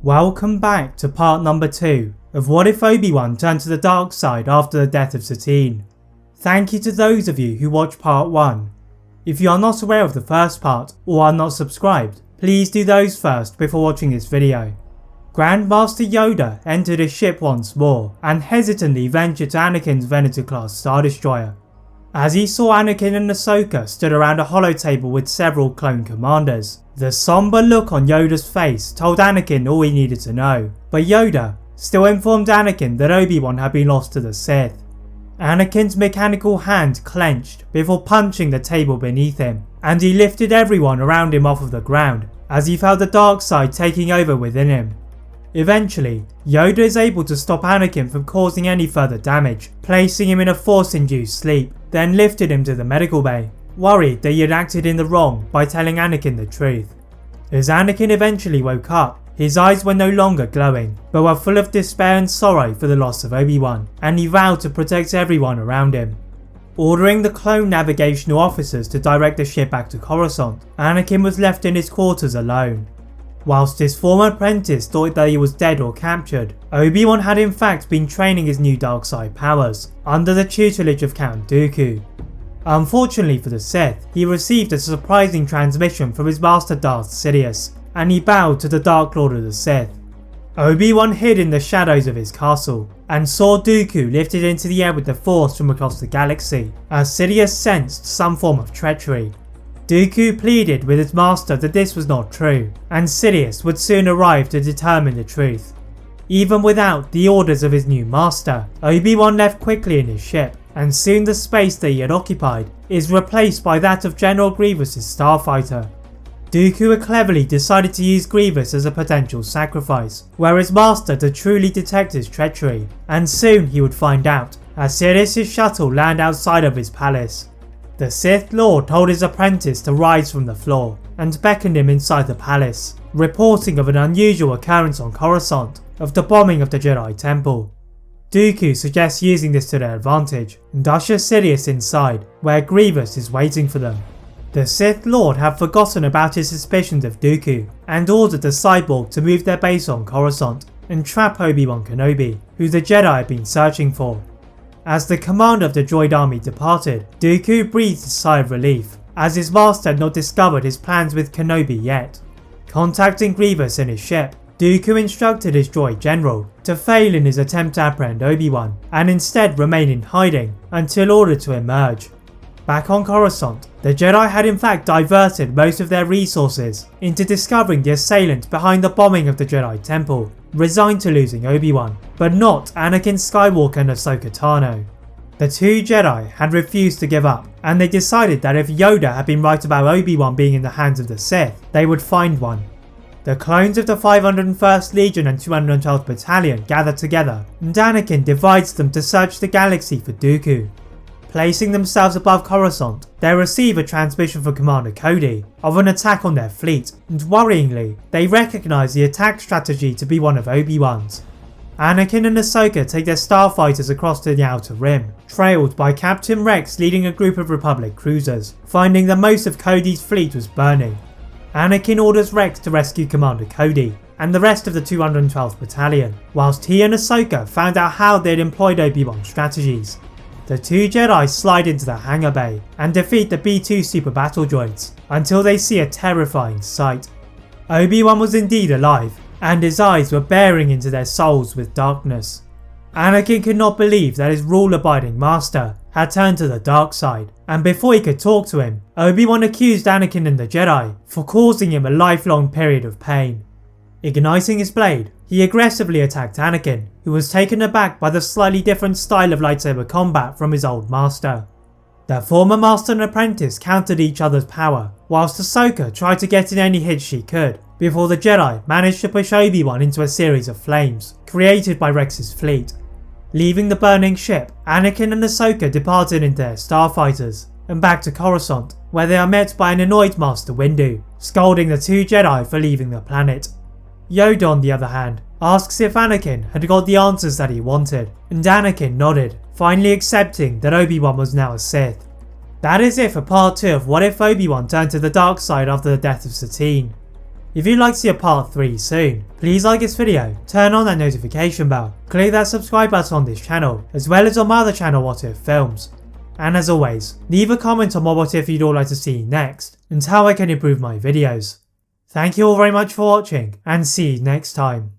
Welcome back to part number 2 of What If Obi-Wan Turned to the Dark Side After the Death of Satine. Thank you to those of you who watched part 1. If you are not aware of the first part or are not subscribed, please do those first before watching this video. Grandmaster Yoda entered his ship once more and hesitantly ventured to Anakin's Venator-class Star Destroyer. As he saw Anakin and Ahsoka stood around a holotable with several clone commanders, the somber look on Yoda's face told Anakin all he needed to know, but Yoda still informed Anakin that Obi-Wan had been lost to the Sith. Anakin's mechanical hand clenched before punching the table beneath him, and he lifted everyone around him off of the ground as he felt the dark side taking over within him. Eventually, Yoda is able to stop Anakin from causing any further damage, placing him in a force-induced sleep, then lifted him to the medical bay, worried that he had acted in the wrong by telling Anakin the truth. As Anakin eventually woke up, his eyes were no longer glowing, but were full of despair and sorrow for the loss of Obi-Wan, and he vowed to protect everyone around him. Ordering the clone navigational officers to direct the ship back to Coruscant, Anakin was left in his quarters alone. Whilst his former apprentice thought that he was dead or captured, Obi-Wan had in fact been training his new dark side powers, under the tutelage of Count Dooku. Unfortunately for the Sith, he received a surprising transmission from his master Darth Sidious, and he bowed to the Dark Lord of the Sith. Obi-Wan hid in the shadows of his castle, and saw Dooku lifted into the air with the Force from across the galaxy, as Sidious sensed some form of treachery. Dooku pleaded with his master that this was not true, and Sidious would soon arrive to determine the truth. Even without the orders of his new master, Obi-Wan left quickly in his ship, and soon the space that he had occupied is replaced by that of General Grievous's starfighter. Dooku had cleverly decided to use Grievous as a potential sacrifice, were his master to truly detect his treachery, and soon he would find out, as Sidious's shuttle landed outside of his palace. The Sith Lord told his apprentice to rise from the floor, and beckoned him inside the palace, reporting of an unusual occurrence on Coruscant, of the bombing of the Jedi Temple. Dooku suggests using this to their advantage, and ushers Sidious inside, where Grievous is waiting for them. The Sith Lord had forgotten about his suspicions of Dooku, and ordered the cyborg to move their base on Coruscant, and trap Obi Wan Kenobi, who the Jedi had been searching for. As the commander of the droid army departed, Dooku breathed a sigh of relief, as his master had not discovered his plans with Kenobi yet. Contacting Grievous in his ship, Dooku instructed his droid general to fail in his attempt to apprehend Obi-Wan, and instead remain in hiding until ordered to emerge. Back on Coruscant, the Jedi had in fact diverted most of their resources into discovering the assailant behind the bombing of the Jedi Temple, resigned to losing Obi-Wan, but not Anakin Skywalker and Ahsoka Tano. The two Jedi had refused to give up, and they decided that if Yoda had been right about Obi-Wan being in the hands of the Sith, they would find one. The clones of the 501st Legion and 212th Battalion gather together, and Anakin divides them to search the galaxy for Dooku. Placing themselves above Coruscant, they receive a transmission from Commander Cody of an attack on their fleet, and worryingly, they recognise the attack strategy to be one of Obi-Wan's. Anakin and Ahsoka take their starfighters across to the Outer Rim, trailed by Captain Rex leading a group of Republic cruisers, finding that most of Cody's fleet was burning. Anakin orders Rex to rescue Commander Cody and the rest of the 212th Battalion, whilst he and Ahsoka found out how they had employed Obi-Wan's strategies. The two Jedi slide into the hangar bay and defeat the B-2 super battle droids until they see a terrifying sight. Obi-Wan was indeed alive, and his eyes were bearing into their souls with darkness. Anakin could not believe that his rule-abiding master had turned to the dark side, and before he could talk to him, Obi-Wan accused Anakin and the Jedi for causing him a lifelong period of pain. Igniting his blade, he aggressively attacked Anakin, who was taken aback by the slightly different style of lightsaber combat from his old master. Their former master and apprentice countered each other's power, whilst Ahsoka tried to get in any hits she could, before the Jedi managed to push Obi-Wan into a series of flames, created by Rex's fleet. Leaving the burning ship, Anakin and Ahsoka departed into their starfighters, and back to Coruscant, where they are met by an annoyed Master Windu, scolding the two Jedi for leaving the planet. Yoda, on the other hand, asks if Anakin had got the answers that he wanted, and Anakin nodded, finally accepting that Obi-Wan was now a Sith. That is it for part 2 of What If Obi-Wan Turned to the Dark Side After the Death of Satine. If you'd like to see a part 3 soon, please like this video, turn on that notification bell, click that subscribe button on this channel, as well as on my other channel What If Films. And as always, leave a comment on what if you'd all like to see next, and how I can improve my videos. Thank you all very much for watching, and see you next time.